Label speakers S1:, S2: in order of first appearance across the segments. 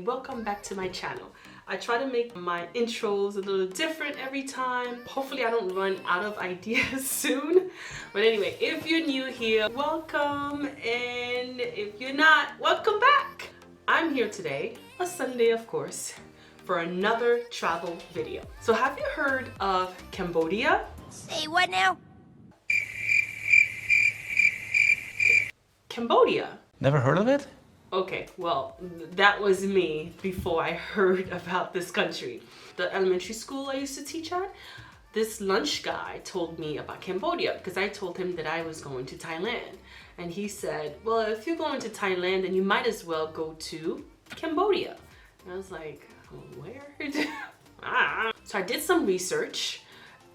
S1: welcome back to my channel. I try to make my intros a little different every time. Hopefully I don't run out of ideas soon. But anyway, if you're new here, welcome, and if you're not, welcome back. I'm here today, a Sunday of course, for another travel video. So have you heard of Cambodia?
S2: Say what now?
S1: Cambodia.
S3: Never heard of it?
S1: Okay, well, that was me before I heard about this country. The elementary school I used to teach at, this lunch guy told me about Cambodia because I told him that I was going to Thailand. And he said, well, if you're going to Thailand, then you might as well go to Cambodia. And I was like, where? So I did some research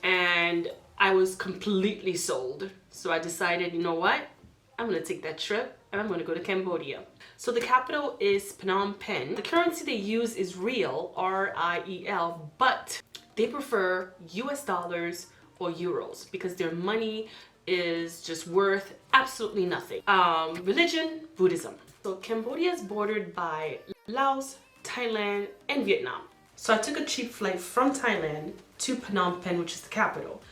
S1: and I was completely sold. So I decided, you know what? I'm gonna take that trip and I'm gonna go to Cambodia. So the capital is Phnom Penh. The currency they use is Riel, R-I-E-L, but they prefer US dollars or euros because their money is just worth absolutely nothing. Religion, Buddhism. So Cambodia is bordered by Laos, Thailand, and Vietnam. So I took a cheap flight from Thailand to Phnom Penh, which is the capital.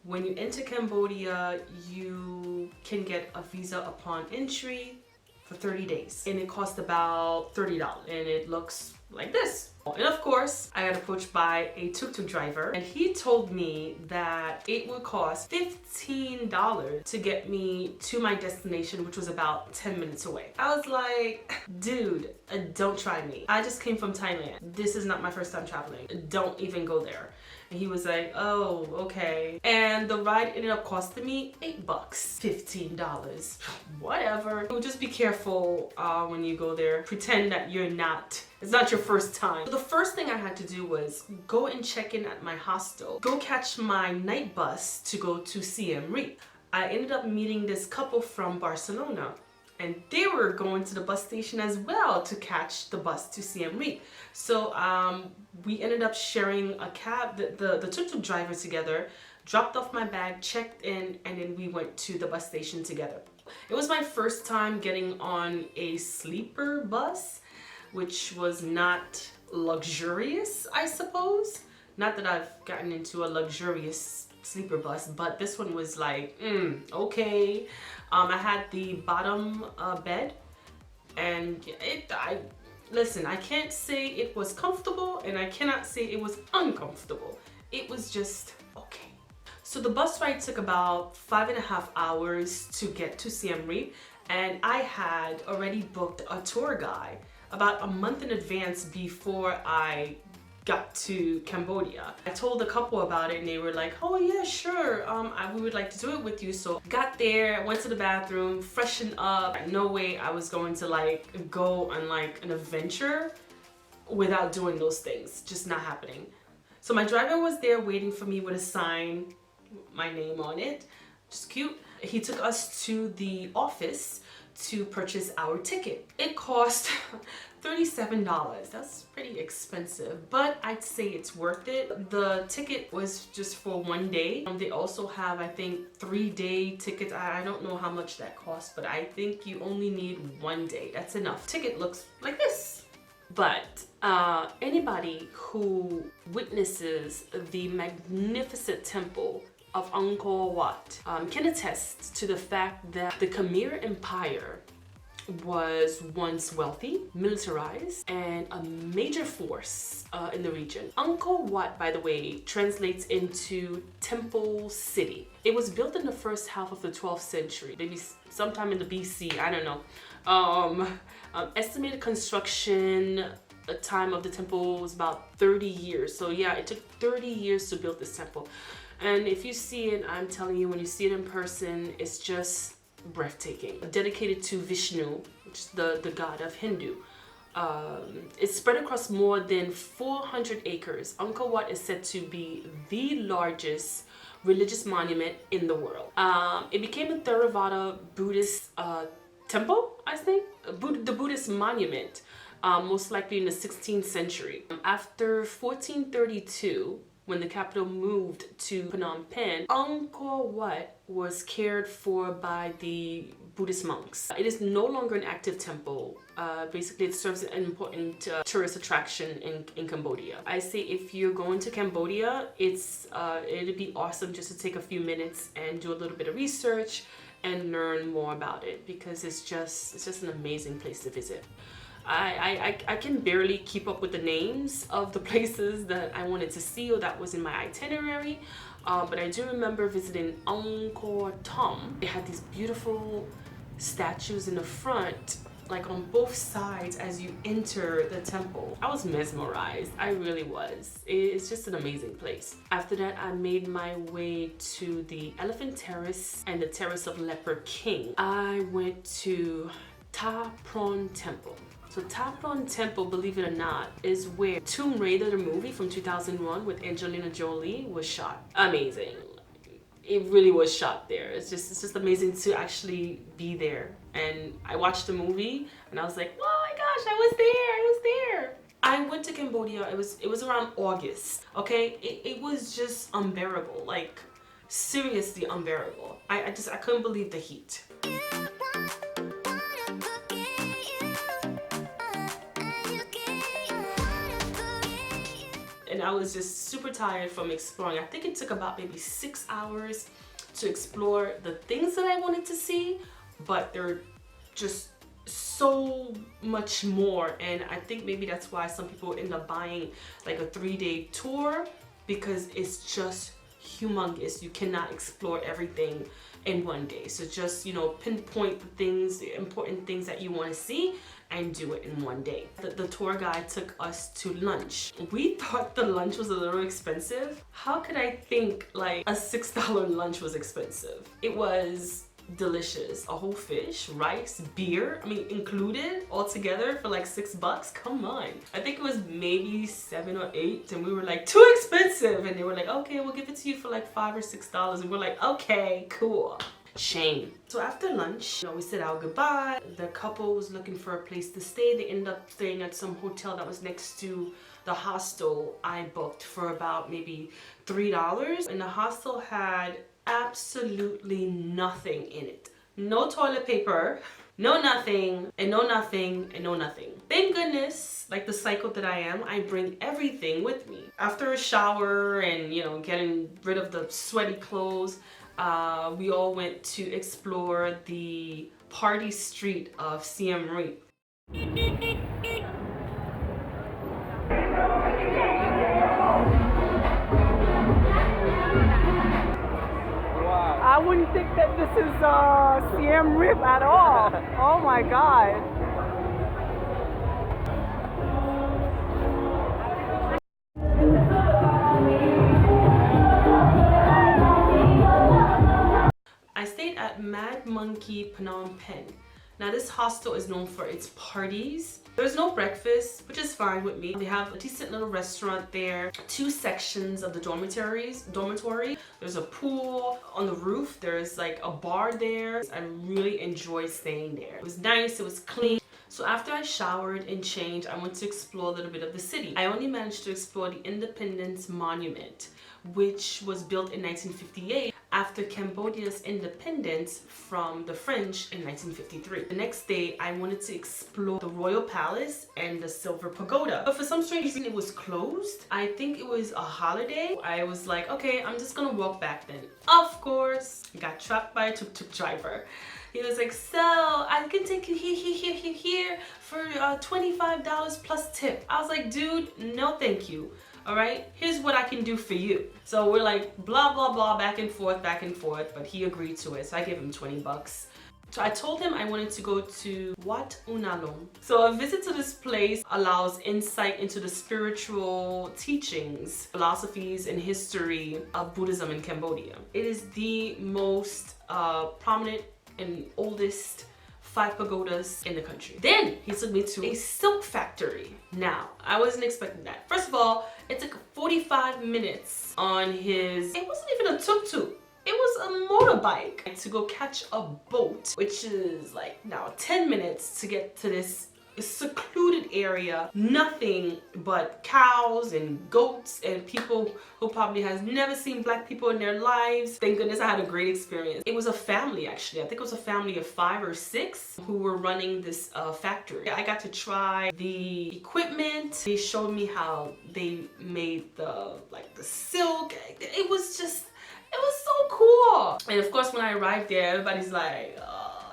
S1: When you enter Cambodia, you can get a visa upon entry for 30 days. And it costs about $30. And it looks like this. And of course, I got approached by a tuk-tuk driver. And he told me that it would cost $15 to get me to my destination, which was about 10 minutes away. I was like, dude, don't try me. I just came from Thailand. This is not my first time traveling. Don't even go there. And he was like, oh, okay. And the ride ended up costing me $8, $15, whatever. So just be careful when you go there. Pretend that it's not your first time. So the first thing I had to do was go and check in at my hostel, go catch my night bus to go to Siem Reap. I ended up meeting this couple from Barcelona. And they were going to the bus station as well to catch the bus to Siem Reap. So we ended up sharing a cab, the tuk-tuk driver together, dropped off my bag, checked in, and then we went to the bus station together. It was my first time getting on a sleeper bus, which was not luxurious, I suppose. Not that I've gotten into a luxurious sleeper bus, but this one was like, okay. I had the bottom bed, and listen, I can't say it was comfortable, and I cannot say it was uncomfortable. It was just okay. So the bus ride took about 5.5 hours to get to Siem Reap, and I had already booked a tour guide about a month in advance before I got to Cambodia. I told a couple about it and they were like, oh yeah, sure, we would like to do it with you. So got there, went to the bathroom, freshened up. No way I was going to like go on like an adventure without doing those things. Just not happening. So my driver was there waiting for me with a sign, my name on it. Just cute. He took us to the office to purchase our ticket. It cost $37. That's pretty expensive, but I'd say it's worth it. The ticket was just for 1 day. They also have, I think, 3-day tickets. I don't know how much that costs, but I think you only need 1 day. That's enough. Ticket looks like this. But anybody who witnesses the magnificent temple of Angkor Wat can attest to the fact that the Khmer Empire was once wealthy, militarized, and a major force in the region. Angkor Wat, by the way, translates into Temple City. It was built in the first half of the 12th century, maybe sometime in the BC, I don't know. Estimated construction time of the temple was about 30 years. So yeah, it took 30 years to build this temple. And if you see it, I'm telling you, when you see it in person, it's just breathtaking. Dedicated to Vishnu, which is the god of Hindu. It's spread across more than 400 acres. Angkor Wat is said to be the largest religious monument in the world. It became a Theravada Buddhist temple, I think, the Buddhist monument, most likely in the 16th century. After 1432, when the capital moved to Phnom Penh, Angkor Wat was cared for by the Buddhist monks. It is no longer an active temple. Basically, it serves an important tourist attraction in Cambodia. I say if you're going to Cambodia, it'd be awesome just to take a few minutes and do a little bit of research and learn more about it, because it's just an amazing place to visit. I can barely keep up with the names of the places that I wanted to see or that was in my itinerary, but I do remember visiting Angkor Thom. They had these beautiful statues in the front, like on both sides as you enter the temple. I was mesmerized. I really was. It's just an amazing place. After that, I made my way to the Elephant Terrace and the Terrace of Leper King. I went to Ta Prohm Temple. So Ta Prohm Temple, believe it or not, is where Tomb Raider, the movie from 2001 with Angelina Jolie, was shot. Amazing. It really was shot there. It's just amazing to actually be there. And I watched the movie and I was like, oh my gosh, I was there. I went to Cambodia. It was around August. Okay, it was just unbearable, like seriously unbearable. I couldn't believe the heat. And I was just super tired from exploring. I think it took about maybe 6 hours to explore the things that I wanted to see, but there are just so much more. And I think maybe that's why some people end up buying like a 3-day tour, because it's just humongous. You cannot explore everything in one day. So just, you know, pinpoint the things, the important things that you want to see, and do it in one day. The tour guide took us to lunch. We thought the lunch was a little expensive. How could I think like a $6 lunch was expensive? It was delicious. A whole fish, rice, beer, I mean included, all together for like $6. Come on. I think it was maybe 7 or 8, and we were like, too expensive. And they were like, okay, we'll give it to you for like $5 or $6. And we're like, okay, cool. Shame. So after lunch, you know, we said our goodbye. The couple was looking for a place to stay. They ended up staying at some hotel that was next to the hostel I booked for about maybe $3. And the hostel had absolutely nothing in it. No toilet paper, no nothing, and no nothing, and no nothing. Thank goodness, like the psycho that I am, I bring everything with me. After a shower and, you know, getting rid of the sweaty clothes, we all went to explore the party street of Siem Reap.
S2: I wouldn't think that this is Siem Reap at all. Oh my God.
S1: I stayed at Mad Monkey Phnom Penh. Now this hostel is known for its parties. There's no breakfast, which is fine with me. They have a decent little restaurant there, 2 sections of the dormitory. There's a pool on the roof. There's like a bar there. I really enjoyed staying there. It was nice, it was clean. So after I showered and changed, I went to explore a little bit of the city. I only managed to explore the Independence Monument, which was built in 1958 after Cambodia's independence from the French in 1953. The next day, I wanted to explore the Royal Palace and the Silver Pagoda. But for some strange reason, it was closed. I think it was a holiday. I was like, okay, I'm just gonna walk back then. Of course, got trapped by a tuk-tuk driver. He was like, so I can take you here for $25 plus tip. I was like, dude, no thank you. All right, here's what I can do for you. So we're like blah blah blah, back and forth, but he agreed to it. So I gave him $20. So I told him I wanted to go to Wat Unalong. So a visit to this place allows insight into the spiritual teachings, philosophies, and history of Buddhism in Cambodia. It is the most prominent and oldest 5 pagodas in the country. Then he took me to a silk factory. Now, I wasn't expecting that. First of all, it took 45 minutes on his, it wasn't even a tuk-tuk. It was a motorbike to go catch a boat, which is like now 10 minutes to get to this secluded area, nothing but cows and goats and people who probably has never seen black people in their lives. Thank goodness I had a great experience. It was a family, actually. I think it was a family of 5 or 6 who were running this factory. I got to try the equipment. They showed me how they made the silk. It was so cool. And of course, when I arrived there, everybody's like,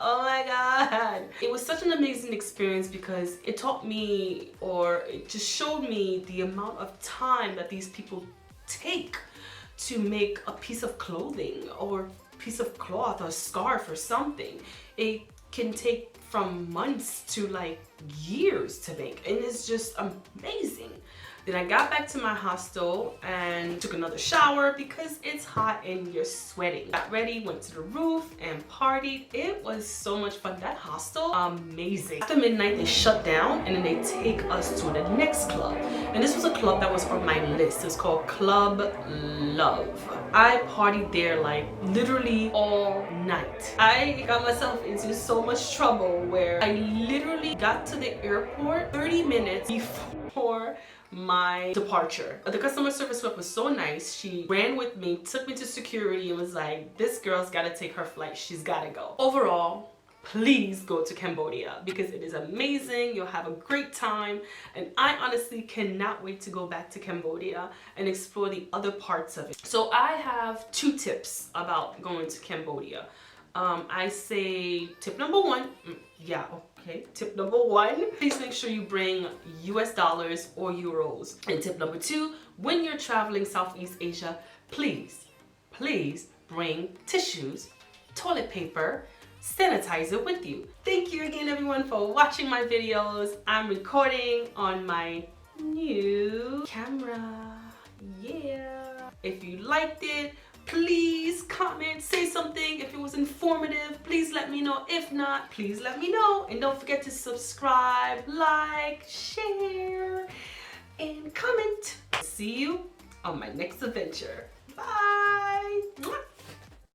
S1: oh my God. It was such an amazing experience because it taught me, or it just showed me the amount of time that these people take to make a piece of clothing or piece of cloth or scarf or something. It can take from months to like years to make, and it's just amazing. Then I got back to my hostel and took another shower because it's hot and you're sweating. Got ready, went to the roof and partied. It was so much fun. That hostel, amazing. After midnight, they shut down and then they take us to the next club. And this was a club that was on my list. It's called Club Love. I partied there like literally all night. I got myself into so much trouble where I literally got to the airport 30 minutes before my departure. The customer service rep was so nice. She ran with me, took me to security, and was like, this girl's gotta take her flight. She's gotta go. Overall, please go to Cambodia because it is amazing. You'll have a great time, and I honestly cannot wait to go back to Cambodia and explore the other parts of it. So I have 2 tips about going to Cambodia. I say tip number 1, tip number 1, please make sure you bring US dollars or euros. And tip number 2, when you're traveling Southeast Asia, please bring tissues, toilet paper, sanitizer with you. Thank you again everyone for watching my videos. I'm recording on my new camera. Yeah. If you liked it, please comment, say something. If it was informative, please let me know. If not, please let me know. And don't forget to subscribe, like, share, and comment. See you on my next adventure.